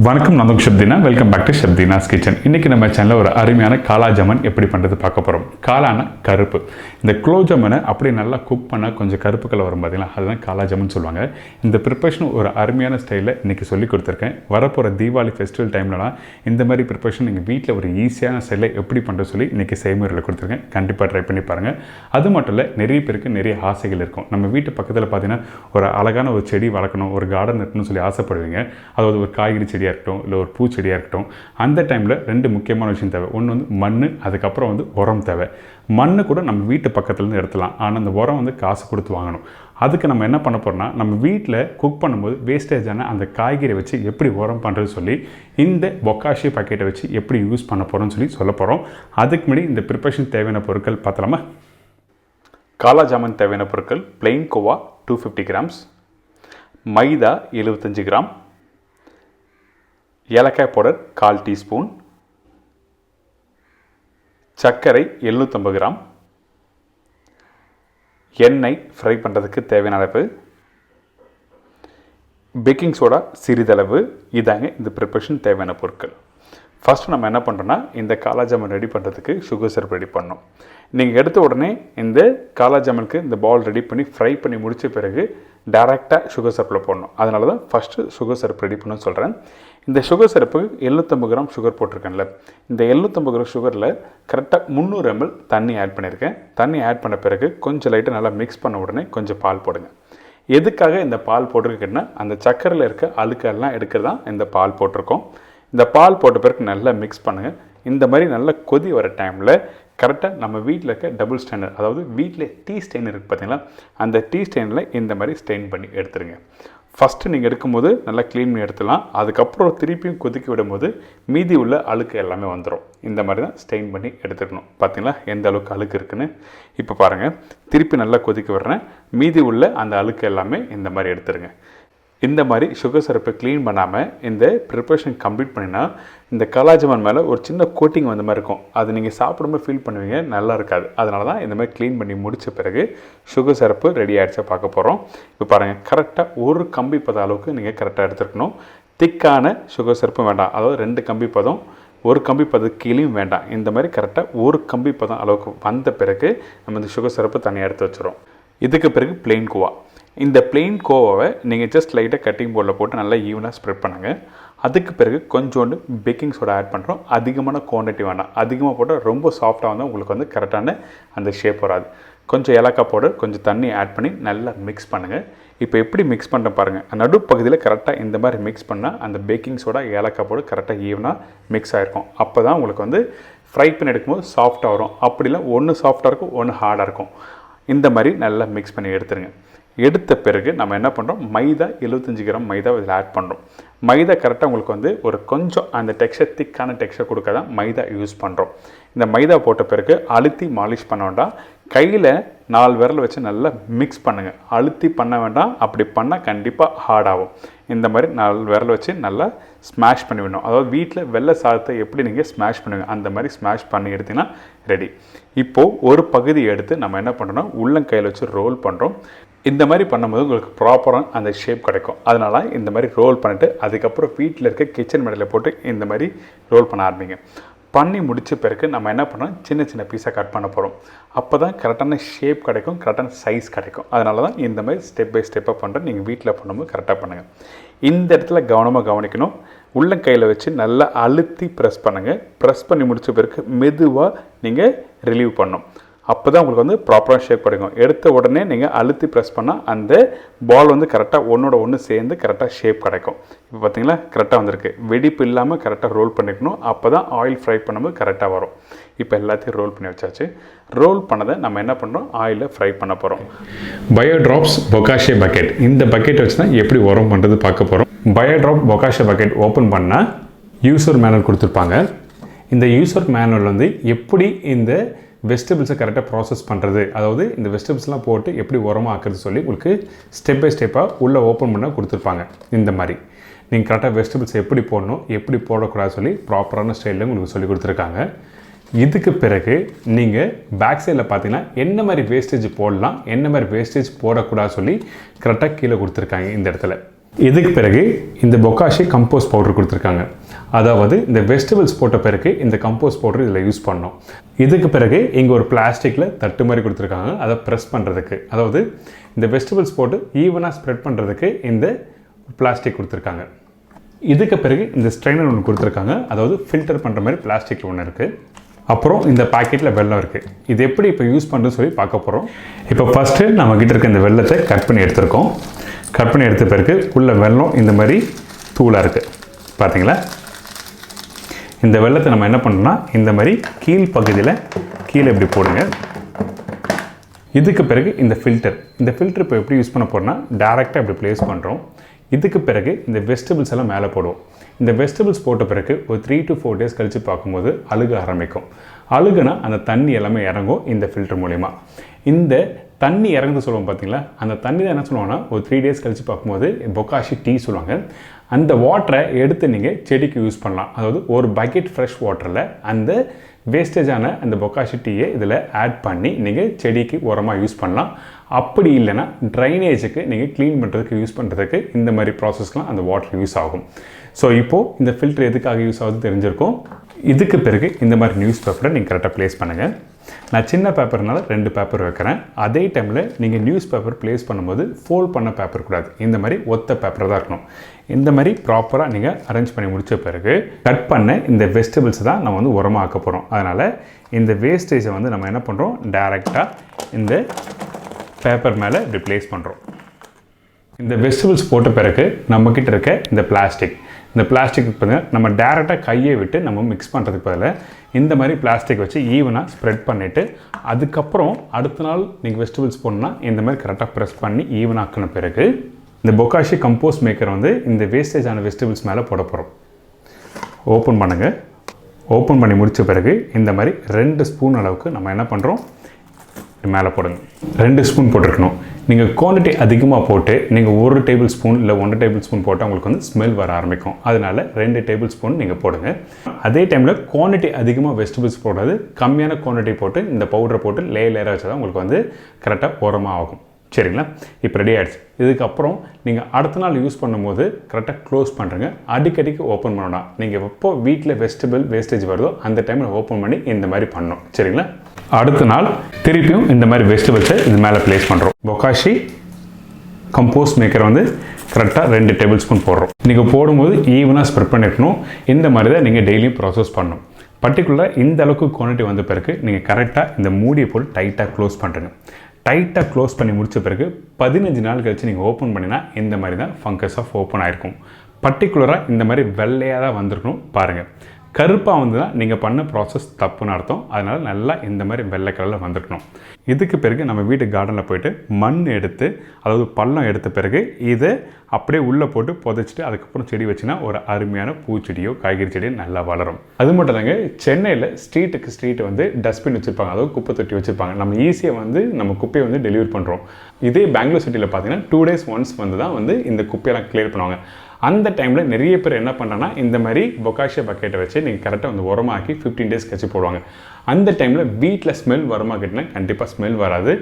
வணக்கம், நான் chef Deena. Welcome back to chef Deena's kitchen. இன்றைக்கி நம்ம சேனலில் ஒரு அருமையான காலா ஜாமுன் எப்படி பண்ணுறது பார்க்க போகிறோம். காலான கருப்பு. இந்த குலோப் ஜாமுனை அப்படி நல்லா குக் பண்ண கொஞ்சம் கருப்பு கலர் வரும் பார்த்தீங்களா, அதுதான் காலா ஜாமுன் சொல்லுவாங்க. இந்த ப்ரிப்பரேஷன் ஒரு அருமையான ஸ்டைலில் இன்றைக்கி சொல்லி கொடுத்துருக்கேன். வரப்போகிற தீபாவளி ஃபெஸ்டிவல் டைம்லலாம் இந்த மாதிரி ப்ரிப்பரேஷன் நீங்கள் வீட்டில் ஒரு ஈஸியான ஸ்டைலில் எப்படி பண்ணுறது சொல்லி இன்றைக்கி செய்முறையில் கொடுத்துருக்கேன். கண்டிப்பாக ட்ரை பண்ணி பாருங்கள். அது மட்டும் இல்லை, நிறைய பேருக்கு நிறைய ஆசைகள் இருக்கும். நம்ம வீட்டு பக்கத்தில் பார்த்தீங்கன்னா ஒரு அழகான ஒரு செடி வளர்க்கணும், ஒரு கார்டன் இருக்கணும்னு சொல்லி ஆசைப்படுவீங்க. அதாவது ஒரு காய்கறி செடி இருக்கட்டும், இல்லை ஒரு பூச்செடியாக இருக்கட்டும். அந்த டைமில் ரெண்டு முக்கியமான விஷயம் தேவை. ஒன்று வந்து மண், அதுக்கப்புறம் வந்து உரம் தேவை. மண் கூட நம்ம வீட்டு பக்கத்துலேருந்து எடுத்துலாம், ஆனால் அந்த உரம் வந்து காசு கொடுத்து வாங்கணும். அதுக்கு நம்ம என்ன பண்ண போகிறோம்னா, நம்ம வீட்டில் குக் பண்ணும்போது வேஸ்டேஜான அந்த காய்கறி வச்சு எப்படி உரம் பண்ணுறது சொல்லி இந்த பொக்காஷி பாக்கெட்டை வச்சு எப்படி யூஸ் பண்ண போகிறோம்னு சொல்லி சொல்ல போகிறோம். அதுக்கு முன்னாடி இந்த ப்ரிப்பரேஷன் தேவையான பொருட்கள் பார்த்தலாமா. காலா ஜாமுன் தேவையான பொருட்கள்: பிளெயின் கோவா 250 கிராம்ஸ், மைதா 75 கிராம், ஏலக்காய் பவுடர் 1/4 டீஸ்பூன், சர்க்கரை 750 கிராம், எண்ணெய் ஃப்ரை பண்ணுறதுக்கு தேவையான அளவு, பேக்கிங் சோடா சிறிதளவு. இதாங்க இந்த ப்ரிப்பரேஷன் தேவையான பொருட்கள். ஃபஸ்ட்டு நம்ம என்ன பண்ணுறோன்னா, இந்த காலா ஜாமுன் ரெடி பண்ணுறதுக்கு சுகர் சிரப் ரெடி பண்ணணும். நீங்கள் எடுத்த உடனே இந்த காலா ஜாமுனுக்கு இந்த பால் ரெடி பண்ணி ஃப்ரை பண்ணி முடித்த பிறகு டைரெக்டாக சுகர் சிரப்பில் போடணும். அதனால தான் ஃபஸ்ட்டு சுகர் சிரப் ரெடி பண்ணணும்னு சொல்கிறேன். இந்த சுகர் சிரப்புக்கு 750 கிராம் சுகர் போட்டிருக்கேன்ல, இந்த 750 கிராம் சுகரில் கரெக்டாக 300 ml தண்ணி ஆட் பண்ணியிருக்கேன். தண்ணி ஆட் பண்ண பிறகு கொஞ்சம் லைட்டாக நல்லா மிக்ஸ் பண்ண உடனே கொஞ்சம் பால் போடுங்க. எதுக்காக இந்த பால் போட்டிருக்கேன்னா, அந்த சக்கரையில் இருக்க அழுக்கெல்லாம் எடுக்கிறது தான் இந்த பால் போட்டிருக்கோம். இந்த பால் போட்ட பிறகு நல்லா மிக்ஸ் பண்ணுங்கள். இந்த மாதிரி நல்லா கொதி வர டைமில் கரெக்டாக நம்ம வீட்டில் இருக்க டபுள் ஸ்டெயினர், அதாவது வீட்டில் டீ ஸ்டெயின் இருக்குது பார்த்தீங்களா, அந்த டீ ஸ்டெயினில் இந்த மாதிரி ஸ்டெயின் பண்ணி எடுத்துருங்க. ஃபஸ்ட்டு நீங்கள் எடுக்கும்போது நல்லா க்ளீன் பண்ணி எடுத்துலாம். அதுக்கப்புறம் திருப்பியும் கொதிக்க விடும்போது மீதி உள்ள அழுக்கு எல்லாமே வந்துடும். இந்த மாதிரி தான் ஸ்டெயின் பண்ணி எடுத்துக்கணும். பார்த்தீங்களா எந்த அளவுக்கு அழுக்கு இருக்குன்னு. இப்போ பாருங்கள், திருப்பி நல்லா கொதிக்க விடுறேன். மீதி உள்ள அந்த அழுக்கு எல்லாமே இந்த மாதிரி எடுத்துருங்க. இந்த மாதிரி சுகர் சிரப்பை க்ளீன் பண்ணாமல் இந்த ப்ரிப்பரேஷன் கம்ப்ளீட் பண்ணினா இந்த காலா ஜாமுன் மேலே ஒரு சின்ன கோட்டிங் வந்த மாதிரி இருக்கும். அது நீங்கள் சாப்பிடும்போது ஃபீல் பண்ணுவீங்க, நல்லா இருக்காது. அதனால தான் இந்த மாதிரி க்ளீன் பண்ணி முடித்த பிறகு சுகர் சிரப்பு ரெடி ஆகிடுச்சா பார்க்க போகிறோம். இப்போ பாருங்கள், கரெக்டாக ஒரு கம்பி பதம் அளவுக்கு நீங்கள் கரெக்டாக எடுத்துருக்கணும். திக்கான சுகர் சிரப்பும் வேண்டாம், அதாவது 2 கம்பி பதம், ஒரு கம்பி பதம் கீழேயும் வேண்டாம். இந்த மாதிரி கரெக்டாக ஒரு கம்பி பதம் அளவுக்கு வந்த பிறகு நம்ம இந்த சுகர் சிரப்பு தனியாக எடுத்து வச்சுருவோம். இதுக்கு பிறகு பிளெயின் கோவா. இந்த பிளெயின் கோவாவை நீங்கள் ஜஸ்ட் லைட்டாக கட்டிங் போர்டில் போட்டு நல்லா ஈவனாக ஸ்ப்ரெட் பண்ணுங்கள். அதுக்கு பிறகு கொஞ்சோண்டு பேக்கிங் சோடா ஆட் பண்ணுறோம். அதிகமான குவான்டிட்டி வேண்டாம். அதிகமாக போட்டால் ரொம்ப சாஃப்டாக வந்து உங்களுக்கு வந்து கரெக்டான அந்த ஷேப் வராது. கொஞ்சம் ஏலக்காய் பவுடர், கொஞ்சம் தண்ணி ஆட் பண்ணி நல்லா மிக்ஸ் பண்ணுங்கள். இப்போ எப்படி மிக்ஸ் பண்ணுற பாருங்கள். நடுப்பகுதியில் கரெக்டாக இந்த மாதிரி மிக்ஸ் பண்ணால் அந்த பேக்கிங் சோடா ஏலக்காய் பவுடர் கரெக்டாக ஈவனாக மிக்ஸ் ஆகிருக்கும். அப்போ தான் உங்களுக்கு வந்து ஃப்ரை பண்ணி எடுக்கும்போது சாஃப்டாக வரும். அப்படிலாம் ஒன்று சாஃப்டாக இருக்கும், ஒன்று ஹார்டாக இருக்கும். இந்த மாதிரி நல்லா மிக்ஸ் பண்ணி எடுத்துருங்க. எடுத்த பிறகு நம்ம என்ன பண்ணுறோம், மைதா 75 கிராம் மைதா இதில் ஆட் பண்ணுறோம். மைதா கரெக்டாக உங்களுக்கு வந்து ஒரு கொஞ்சம் அந்த டெக்ஸ்சர், திக்கான டெக்ஸ்சர் கொடுக்க தான் மைதா யூஸ் பண்ணுறோம். இந்த மைதா போட்ட பிறகு அழுத்தி மாலிஷ் பண்ண வேண்டாம். கையில் 4 விரல் வச்சு நல்லா மிக்ஸ் பண்ணுங்கள். அழுத்தி பண்ண வேண்டாம், அப்படி பண்ணால் கண்டிப்பாக ஹார்ட் ஆகும். இந்த மாதிரி 4 விரல் வச்சு நல்லா ஸ்மாஷ் பண்ணி விடணும். அதாவது வீட்டில் வெள்ளை சாதத்தை எப்படி நீங்கள் ஸ்மாஷ் பண்ணுவீங்க அந்த மாதிரி ஸ்மாஷ் பண்ணி எடுத்திங்கன்னா ரெடி. இப்போது ஒரு பகுதி எடுத்து நம்ம என்ன பண்ணுறோம்னா, உள்ளங்கையில் வச்சு ரோல் பண்ணுறோம். இந்த மாதிரி பண்ணும்போது உங்களுக்கு ப்ராப்பராக அந்த ஷேப் கிடைக்கும். அதனால இந்த மாதிரி ரோல் பண்ணிவிட்டு அதுக்கப்புறம் வீட்டில் இருக்க கிச்சன் மேடையில் போட்டு இந்த மாதிரி ரோல் பண்ண ஆரம்பிங்க. பண்ணி முடித்த பிறகு நம்ம என்ன பண்ணோம், சின்ன சின்ன பீஸாக கட் பண்ண போகிறோம். அப்போ தான் கரெக்டான ஷேப் கிடைக்கும், கரெக்டான சைஸ் கிடைக்கும். அதனால தான் இந்த மாதிரி ஸ்டெப் பை ஸ்டெப்பாக பண்ணுறேன். நீங்கள் வீட்டில் பண்ணும்போது கரெக்டாக பண்ணுங்கள். இந்த இடத்துல கவனமாக கவனிக்கணும். உள்ளங்கையில் வச்சு நல்லா அழுத்தி ப்ரெஸ் பண்ணுங்கள். ப்ரெஸ் பண்ணி முடித்த பிறகு மெதுவாக நீங்கள் ரிலீவ் பண்ணணும். அப்போ தான் உங்களுக்கு வந்து ப்ராப்பராக ஷேப் கிடைக்கும். எடுத்த உடனே நீங்கள் அழுத்தி ப்ரெஸ் பண்ணால் அந்த பால் வந்து கரெக்டாக ஒன்றோட ஒன்று சேர்ந்து கரெக்டாக ஷேப் கிடைக்கும். இப்போ பார்த்தீங்களா கரெக்டாக வந்திருக்கு. வெடிப்பு இல்லாமல் கரெக்டாக ரோல் பண்ணிக்கணும். அப்போ தான் ஆயில் ஃப்ரை பண்ணும்போது கரெக்டாக வரும். இப்போ எல்லாத்தையும் ரோல் பண்ணி வச்சாச்சு. ரோல் பண்ணதை நம்ம என்ன பண்ணுறோம், ஆயிலில் ஃப்ரை பண்ண போகிறோம். பயோட்ராப்ஸ் பொக்காஷே பக்கெட், இந்த பக்கெட் வச்சு தான் எப்படி உரம் பண்ணுறது பார்க்க போகிறோம். பயோட்ராப் பொக்காஷே பக்கெட் ஓப்பன் பண்ணால் யூசர் மேனுவல் கொடுத்துருப்பாங்க. இந்த யூசர் மேனுவல் வந்து எப்படி இந்த வெஜிடபிள்ஸை கரெக்டாக ப்ராசஸ் பண்ணுறது, அதாவது இந்த வெஜிடபிள்ஸ்லாம் போட்டு எப்படி உரமாக ஆக்குறது சொல்லி உங்களுக்கு ஸ்டெப் பை ஸ்டெப்பாக உள்ளே ஓப்பன் பண்ண கொடுத்துருப்பாங்க. இந்த மாதிரி நீங்கள் கரெக்டாக வெஜிடபிள்ஸ் எப்படி போடணும், எப்படி போடக்கூடாது சொல்லி ப்ராப்பரான ஸ்டைலில் உங்களுக்கு சொல்லி கொடுத்துருக்காங்க. இதுக்கு பிறகு நீங்கள் பேக் சைடில் பார்த்தீங்கன்னா என்ன மாதிரி வேஸ்டேஜ் போடலாம், என்ன மாதிரி வேஸ்டேஜ் போடக்கூடாது சொல்லி கரெக்டாக கீழே கொடுத்துருக்காங்க. இந்த இடத்துல இதுக்கு பிறகு இந்த பொக்காஷி கம்போஸ்ட் பவுடர் கொடுத்துருக்காங்க. அதாவது இந்த வெஜிடபிள்ஸ் போட்ட பிறகு இந்த கம்போஸ்ட் பவுடர் இதில் யூஸ் பண்ணோம். இதுக்கு பிறகு இங்கே ஒரு பிளாஸ்டிக்கில் தட்டு மாதிரி கொடுத்துருக்காங்க, அதை ப்ரெஸ் பண்ணுறதுக்கு. அதாவது இந்த வெஜிடபிள்ஸ் போட்டு ஈவனாக ஸ்ப்ரெட் பண்ணுறதுக்கு இந்த பிளாஸ்டிக் கொடுத்துருக்காங்க. இதுக்கு பிறகு இந்த ஸ்ட்ரெயினர் ஒன்று கொடுத்துருக்காங்க, அதாவது ஃபில்டர் பண்ணுற மாதிரி பிளாஸ்டிக்கில் ஒன்று இருக்குது. அப்புறம் இந்த பாக்கெட்டில் வெல்லம் இருக்குது. இது எப்படி இப்போ யூஸ் பண்ணுறதுன்னு சொல்லி பார்க்க போகிறோம். இப்போ ஃபஸ்ட்டு நம்மக்கிட்ட இருக்க இந்த வெல்லத்தை கட் பண்ணி எடுத்துருக்கோம். கட் பண்ணி எடுத்த பிறகு உள்ள வெல்லம் இந்த மாதிரி தூளாக இருக்குது பார்த்தீங்களா. இந்த வெல்லத்தை நம்ம என்ன பண்ணோம்னா இந்த மாதிரி கீழ் பகுதியில் கீழே இப்படி போடுங்க. இதுக்கு பிறகு இந்த ஃபில்டர் இப்போ எப்படி யூஸ் பண்ண போகிறோம்னா டேரெக்டாக இப்படி ப்ளேஸ் பண்ணுறோம். இதுக்கு பிறகு இந்த வெஜிடபிள்ஸ் எல்லாம் மேலே போடுவோம். இந்த வெஜிடபிள்ஸ் போட்ட பிறகு ஒரு 3 to 4 days கழித்து பார்க்கும்போது அழுக ஆரம்பிக்கும். அழுகுனா அந்த தண்ணி எல்லாமே இறங்கும் இந்த ஃபில்டர் மூலிமா. இந்த தண்ணி இறங்குது சொல்லுவோம் பார்த்தீங்களா, அந்த தண்ணி தான் என்ன சொல்லுவாங்கன்னா ஒரு 3 days கழித்து பார்க்கும்போது பொக்காஷி டீ சொல்லுவாங்க. அந்த வாட்டரை எடுத்து நீங்கள் செடிக்கு யூஸ் பண்ணலாம். அதாவது ஒரு பக்கெட் ஃப்ரெஷ் வாட்டரில் அந்த வேஸ்டேஜான அந்த பொக்காஷி டீயை இதில் ஆட் பண்ணி நீங்கள் செடிக்கு உரமாக யூஸ் பண்ணலாம். அப்படி இல்லைன்னா ட்ரைனேஜுக்கு நீங்கள் க்ளீன் பண்ணுறதுக்கு யூஸ் பண்ணுறதுக்கு இந்த மாதிரி ப்ராசஸ்லாம் அந்த வாட்டர் யூஸ் ஆகும். ஸோ இப்போது இந்த ஃபில்டர் எதுக்காக யூஸ் ஆகுது தெரிஞ்சிருக்கும். இதுக்கு பிறகு இந்த மாதிரி நியூஸ் பேப்பரை நீங்கள் கரெக்டாக ப்ளேஸ் பண்ணுங்கள். நான் சின்ன பேப்பர்னால 2 பேப்பர் வைக்கிறேன். அதே டைமில் நீங்கள் நியூஸ் பேப்பர் ப்ளேஸ் பண்ணும்போது ஃபோல்ட் பண்ண பேப்பர் கூடாது, இந்த மாதிரி ஒத்த பேப்பர் தான் இருக்கணும். இந்த மாதிரி ப்ராப்பராக நீங்கள் அரேஞ்ச் பண்ணி முடித்த பிறகு கட் பண்ண இந்த வெஜிடபிள்ஸ் தான் நம்ம வந்து உரமாக ஆக்க போகிறோம். அதனால் இந்த வேஸ்டேஜை வந்து நம்ம என்ன பண்ணுறோம், டைரெக்டாக இந்த பேப்பர் மேலே இப்படி ப்ளேஸ் பண்ணுறோம். இந்த வெஜிடபிள்ஸ் போட்ட பிறகு நம்மக்கிட்ட இருக்க இந்த பிளாஸ்டிக் பார்த்தீங்கன்னா நம்ம டேரெக்டாக கையை விட்டு நம்ம மிக்ஸ் பண்ணுறதுக்கு பதிலாக இந்த மாதிரி பிளாஸ்டிக் வச்சு ஈவனாக ஸ்ப்ரெட் பண்ணிவிட்டு அதுக்கப்புறம் அடுத்த நாள் நீங்கள் வெஜிடபிள்ஸ் போடணுன்னா இந்த மாதிரி கரெக்டாக ப்ரெஸ் பண்ணி ஈவனாக்கின பிறகு இந்த பொக்காஷி கம்போஸ்ட் மேக்கர் வந்து இந்த வேஸ்டேஜான வெஜிடபிள்ஸ் மேலே போட போகிறோம். ஓப்பன் பண்ணுங்கள். ஓப்பன் பண்ணி முடித்த பிறகு இந்த மாதிரி 2 ஸ்பூன் அளவுக்கு நம்ம என்ன பண்ணுறோம், மேலே போடுங்க. 2 ஸ்பூன் போட்டிருக்கணும். நீங்கள் குவான்டிட்டி அதிகமாக போட்டு நீங்கள் 1 டேபிள் ஸ்பூன் இல்லை 1 டேபிள் ஸ்பூன் போட்டால் உங்களுக்கு வந்து ஸ்மெல் வர ஆரம்பிக்கும். அதனால் 2 டேபிள் ஸ்பூன் நீங்கள் போடுங்க. அதே டைமில் குவான்டிட்டி அதிகமாக வெஜிடபிள்ஸ் போடாது, கம்மியான குவான்டிட்டி போட்டு இந்த பவுடரை போட்டு லேயராக வச்சா தான் உங்களுக்கு வந்து கரெக்டாக உரமாக ஆகும். சரிங்களா, இப்போ ரெடி ஆகிடுச்சு. இதுக்கப்புறம் நீங்கள் அடுத்த நாள் யூஸ் பண்ணும்போது கரெக்டாக க்ளோஸ் பண்ணுறங்க. அடிக்கடிக்கு ஓப்பன் பண்ணணும். நீங்கள் எப்போ வீட்டில் வெஜிடபிள் வேஸ்டேஜ் வருதோ அந்த டைமில் ஓப்பன் பண்ணி இந்த மாதிரி பண்ணணும். சரிங்களா, அடுத்த நாள் திருப்பியும் இந்த மாதிரி வெஜிடபிள்ஸை இது மேலே ப்ளேஸ் பண்ணுறோம். பொக்காஷி கம்போஸ்ட் மேக்கர் வந்து கரெக்டாக 2 டேபிள் ஸ்பூன் போடுறோம். நீங்கள் போடும்போது ஈவனாக ஸ்ப்ரெட் பண்ணிருக்கணும். இந்த மாதிரி தான் நீங்கள் டெய்லியும் ப்ராசஸ் பண்ணணும். பர்டிகுலராக இந்த அளவுக்கு குவான்டிட்டி வந்த பிறகு நீங்கள் கரெக்டாக இந்த மூடியை போட்டு டைட்டாக க்ளோஸ் பண்ணுறங்க. டைட்டாக க்ளோஸ் பண்ணி முடித்த பிறகு 15 நாள் கழித்து நீங்கள் ஓப்பன் பண்ணினா இந்த மாதிரி தான் ஃபங்கஸ் ஆஃப் ஓப்பன் ஆகிருக்கும். பர்டிகுலராக இந்த மாதிரி வெள்ளையாக தான் வந்திருக்கணும். பாருங்கள், கருப்பாக வந்து தான் நீங்கள் பண்ண ப்ராசஸ் தப்புன்னு அர்த்தம். அதனால் நல்லா இந்த மாதிரி வெள்ளை கலரில் வந்துருக்கணும். இதுக்கு பிறகு நம்ம வீட்டு கார்டனில் போய்ட்டு மண் எடுத்து, அதாவது பள்ளம் எடுத்த பிறகு இதை அப்படியே உள்ளே போட்டு புதைச்சிட்டு அதுக்கப்புறம் செடி வச்சுன்னா ஒரு அருமையான பூச்செடியோ காய்கறி செடியோ நல்லா வளரும். அது மட்டும் தாங்க, சென்னையில் ஸ்ட்ரீட் வந்து டஸ்ட்பின் வச்சுருப்பாங்க, அதாவது குப்பை தொட்டி வச்சுருப்பாங்க. நம்ம ஈஸியாக வந்து நம்ம குப்பையை வந்து டெலிவரி பண்ணுறோம். இதே பெங்களூர் சிட்டியில் பார்த்தீங்கன்னா 2 days once வந்து தான் வந்து இந்த குப்பையெல்லாம் கிளியர் பண்ணுவாங்க. அந்த டைமில் நிறைய பேர் என்ன பண்ணுறாங்கன்னா இந்த மாதிரி பொக்காஷியா பக்கெட்டை வச்சு நீங்கள் கரெக்டாக வந்து உரமாக்கி 15 days கழிச்சு போடுவாங்க. அந்த டைமில் வீட்டில் ஸ்மெல் வருமா கேட்டிங்கன்னா கண்டிப்பாக ஸ்மெல் வராது.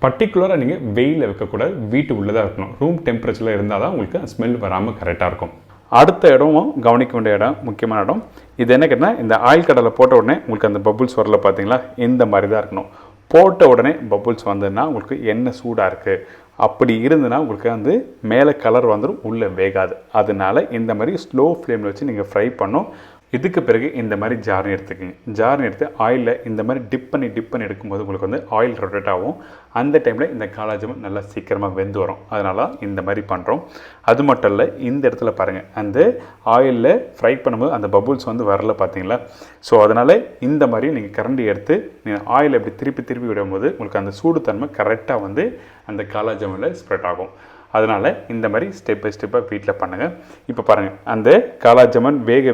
பர்டிகுலராக நீங்கள் வெயிலில் வைக்கக்கூடாது, வீட்டு உள்ளதாக இருக்கணும். ரூம் டெம்பரேச்சரில் இருந்தால் தான் உங்களுக்கு ஸ்மெல் வராமல் கரெக்டாக இருக்கும். அடுத்த இடமும் கவனிக்க வேண்டிய இடம், முக்கியமான இடம் இது என்ன கேட்டால், இந்த ஆயில் கடலை போட்ட உடனே உங்களுக்கு அந்த பபுள்ஸ் வரல பார்த்தீங்களா, இந்த மாதிரி தான் இருக்கணும். போட்ட உடனே பபுள்ஸ் வந்ததுன்னா உங்களுக்கு எண்ணெய் சூடாக இருக்குது. அப்படி இருந்துன்னா உங்களுக்கு வந்து மேலே கலர் வந்துடும், உள்ளே வேகாது. அதனால இந்த மாதிரி ஸ்லோ ஃப்ளேமில் வச்சு நீங்கள் ஃப்ரை பண்ணணும். இதுக்கு பிறகு இந்த மாதிரி ஜார்னி எடுத்துக்கோங்க. ஜார்னி எடுத்து ஆயிலில் இந்த மாதிரி டிப் பண்ணி எடுக்கும்போது உங்களுக்கு வந்து ஆயில் ரொட்டேட் ஆகும். அந்த டைமில் இந்த காலா ஜாமுன் நல்லா சீக்கிரமாக வெந்து வரும். அதனால இந்த மாதிரி பண்ணுறோம். அது மட்டும் இல்லை, இந்த இடத்துல பாருங்கள், அந்த ஆயிலில் ஃப்ரை பண்ணும்போது அந்த பபுள்ஸ் வந்து வரல பார்த்தீங்களா. ஸோ அதனால் இந்த மாதிரி நீங்கள் கரண்டி எடுத்து நீங்கள் ஆயில் அப்படி திருப்பி விடும்போது உங்களுக்கு அந்த சூடு தன்மை கரெக்டாக வந்து அந்த காலா ஜாமுனில் ஸ்ப்ரெட் ஆகும். அதனால் இந்த மாதிரி ஸ்டெப் பை ஸ்டெப்பாக வீட்டில் பண்ணுங்கள். இப்போ பாருங்கள், அந்த காலா ஜாமுன் வேக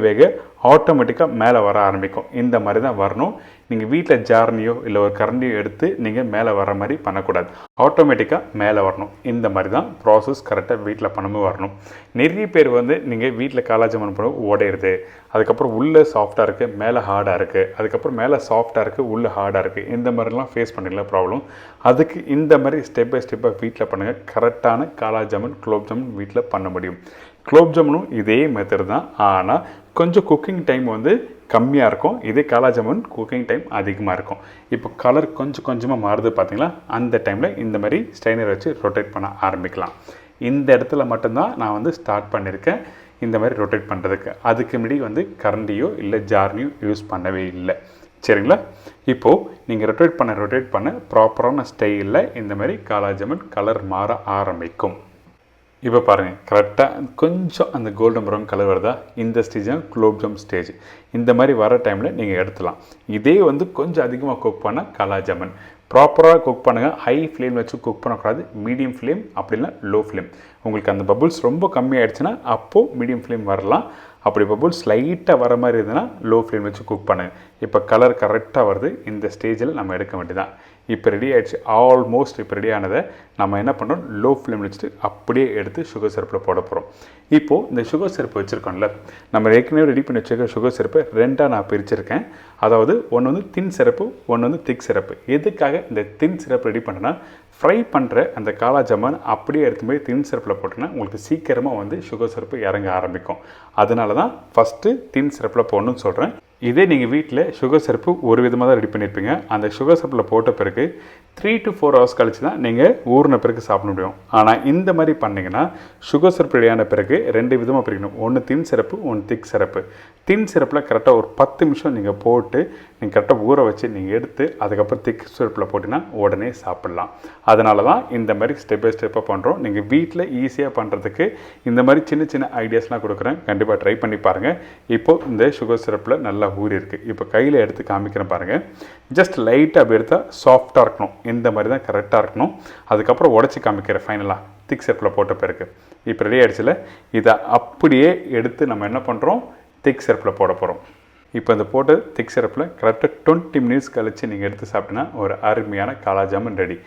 ஆட்டோமேட்டிக்காக மேலே வர ஆரம்பிக்கும். இந்த மாதிரி தான் வரணும். நீங்கள் வீட்டில் ஜார்னியோ இல்லை ஒரு கரண்டியோ எடுத்து நீங்கள் மேலே வர மாதிரி பண்ணக்கூடாது. ஆட்டோமேட்டிக்காக மேலே வரணும். இந்த மாதிரி தான் ப்ராசஸ் கரெக்டாக வீட்டில் பண்ணவும் வரணும். நிறைய பேர் வந்து நீங்கள் வீட்டில் காலா ஜாமுன் பண்ண உடையிறது, அதுக்கப்புறம் உள்ளே சாஃப்டாக இருக்குது மேலே ஹார்டாக இருக்குது, அதுக்கப்புறம் மேலே சாஃப்டாக இருக்குது உள்ளே ஹார்டாக இருக்குது, இந்த மாதிரிலாம் ஃபேஸ் பண்ணிடல ப்ராப்ளம். அதுக்கு இந்த மாதிரி ஸ்டெப் பை ஸ்டெப்பாக வீட்டில் பண்ணுங்கள். கரெக்டான காலா ஜாமுன் குலோப் ஜாமுன் வீட்டில் பண்ண முடியும். குலோப் ஜாமுனும் இதே மெத்தட் தான், ஆனால் கொஞ்சம் குக்கிங் டைம் வந்து கம்மியாக இருக்கும். இதே காலா ஜாமுன் குக்கிங் டைம் அதிகமாக இருக்கும். இப்போ கலர் கொஞ்சம் கொஞ்சமாக மாறுது பார்த்தீங்களா, அந்த டைமில் இந்த மாதிரி ஸ்ட்ரைனர் வச்சு ரொட்டேட் பண்ண ஆரம்பிக்கலாம். இந்த இடத்துல மட்டும்தான் நான் வந்து ஸ்டார்ட் பண்ணியிருக்கேன் இந்த மாதிரி ரொட்டேட் பண்ணுறதுக்கு. அதுக்கு முன்னாடி வந்து கரண்டியோ இல்லை ஜார்னியோ யூஸ் பண்ணவே இல்லை. சரிங்களா? இப்போது நீங்கள் ரொட்டேட் பண்ண ப்ராப்பரான ஸ்டைலில் இந்த மாதிரி காலா ஜாமுன் கலர் மாற ஆரம்பிக்கும். இப்போ பாருங்கள், கரெக்டாக கொஞ்சம் அந்த கோல்டன் ப்ரௌன் கலர் வருதா, இந்த ஸ்டேஜ் தான் குலோப் ஜாம் ஸ்டேஜ். இந்த மாதிரி வர டைமில் நீங்கள் எடுத்துலாம். இதே வந்து கொஞ்சம் அதிகமாக குக் பண்ண காலா ஜாமுன் ப்ராப்பராக குக் பண்ணுங்கள். ஹை ஃப்ளேம் வச்சு குக் பண்ணக்கூடாது, மீடியம் ஃப்ளேம் அப்படின்னா லோ ஃப்ளேம். உங்களுக்கு அந்த பபுள்ஸ் ரொம்ப கம்மியாகிடுச்சுன்னா அப்போது மீடியம் ஃப்ளேம் வரலாம். அப்படி பபுள்ஸ் லைட்டாக வர மாதிரி இருந்ததுன்னா லோ ஃப்ளேம் வச்சு குக் பண்ணுங்கள். இப்போ கலர் கரெக்டாக வருது. இந்த ஸ்டேஜில் நம்ம எடுக்க வேண்டியதான். இப்போ ரெடி ஆகிடுச்சு, ஆல்மோஸ்ட் இப்போ ரெடி ஆனதை நம்ம என்ன பண்ணுறோம், லோ ஃப்ளேம் வச்சுட்டு அப்படியே எடுத்து சுகர் சிரப்பில் போட போகிறோம். இப்போது இந்த சுகர் சிரப்பு வச்சுருக்கோம்ல, நம்ம ஏற்கனவே ரெடி பண்ணி வச்சுருக்க சுகர் சிரப்பை ரெண்டாக நான் பிரிச்சிருக்கேன். அதாவது ஒன்று வந்து தின் சிரப்பு, ஒன்று வந்து திக் சிரப்பு. எதுக்காக இந்த தின் சிரப்பு ரெடி பண்ணுறேன்னா, ஃப்ரை பண்ணுற அந்த காலா ஜாமுன் அப்படியே எடுத்து போய் தின் சிரப்பில் போட்டோன்னா உங்களுக்கு சீக்கிரமாக வந்து சுகர் சிரப்பு இறங்க ஆரம்பிக்கும். அதனால தான் ஃபஸ்ட்டு தின் சிரப்பில் போடணும்னு சொல்கிறேன். இதே நீங்கள் வீட்டில் சுகர் சிரப்பு ஒரு விதமாக தான் ரெடி பண்ணியிருப்பீங்க. அந்த சுகர் சிரப்பில் போட்ட பிறகு 3 to 4 hours கழிச்சு தான் நீங்கள் ஊறின பிறகு சாப்பிட முடியும். ஆனால் இந்த மாதிரி பண்ணிங்கன்னா சுகர் சிரப்பு ரெடியான பிறகு 2 விதமாக பிரிக்கணும். ஒன்று தின் சிரப்பு, ஒன்று திக் சிரப்பு. தின் சிரப்பில் கரெக்டாக ஒரு 10 நிமிஷம் நீங்கள் போட்டு நீங்கள் கரெக்டாக ஊற வச்சு நீங்கள் எடுத்து அதுக்கப்புறம் திக் சிரப்பில் போட்டிங்கன்னா உடனே சாப்பிட்லாம். அதனால தான் இந்த மாதிரி ஸ்டெப் பை ஸ்டெப்பாக பண்ணுறோம். நீங்கள் வீட்டில் ஈஸியாக பண்ணுறதுக்கு இந்த மாதிரி சின்ன சின்ன ஐடியாஸ்லாம் கொடுக்குறேன். கண்டிப்பாக ட்ரை பண்ணி பாருங்கள். இப்போது இந்த சுகர் சிரப்பில் நல்லா ஊறி இருக்குது. இப்போ கையில் எடுத்து காமிக்கிறேன் பாருங்கள். ஜஸ்ட் லைட்டாக அப்படி எடுத்தால் சாஃப்டாக இருக்கணும். இந்த மாதிரி தான் கரெக்டாக இருக்கணும். அதுக்கப்புறம் உடச்சி காமிக்கிறேன் ஃபைனலாக திக் சிரப்பில் போட்ட பிறகு. இப்போ ரெடி ஆகிடுச்சில் இதை அப்படியே எடுத்து நம்ம என்ன பண்ணுறோம், திக் சிரப்பில் போட போகிறோம். இப்போ இந்த போட்டு திக் சிரப்பில் கரெக்டாக 20 minutes கழித்து நீங்கள் எடுத்து சாப்பிட்டீங்கன்னா ஒரு அருமையான காலா ஜாமுன் ரெடி.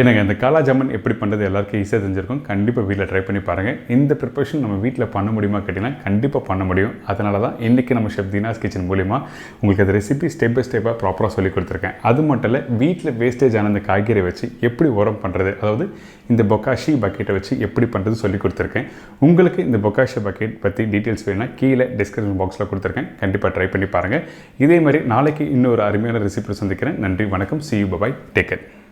எனக்கு இந்த காலா ஜாமுன் எப்படி பண்ணுறது எல்லாருக்கும் ஈஸியாக தெரிஞ்சிருக்கும். கண்டிப்பாக வீட்டில் ட்ரை பண்ணி பாருங்கள். இந்த ப்ரிப்பரேஷன் நம்ம வீட்டில் பண்ண முடியுமா கேட்டிங்கன்னா கண்டிப்பாக பண்ண முடியும். அதனால தான் இன்றைக்கி நம்ம ஷெஃப் தீனாஸ் கிச்சன் மூலிமா உங்களுக்கு அந்த ரெசிபி ஸ்டெப் பை ஸ்டெப்பாக ப்ராப்பராக சொல்லி கொடுத்துருக்கேன். அது மட்டும் இல்லை, வீட்டில் வேஸ்டேஜ் ஆன அந்த காய்கறி வச்சு எப்படி உரம் பண்ணுறது, அதாவது இந்த பொக்காஷி பக்கெட்டை வச்சு எப்படி பண்ணுறது சொல்லி கொடுத்துருக்கேன். உங்களுக்கு இந்த பொக்காஷி பக்கெட் பற்றி டீட்டெயில்ஸ் வேணும்னா கீழே டிஸ்கிரிப்ஷன் பாக்ஸில் கொடுத்துருக்கேன். கண்டிப்பாக ட்ரை பண்ணி பாருங்கள். இதே மாதிரி நாளைக்கு இன்னொரு அருமையான ரெசிபி சந்திக்கிறேன். நன்றி, வணக்கம், see you, bye bye, take care.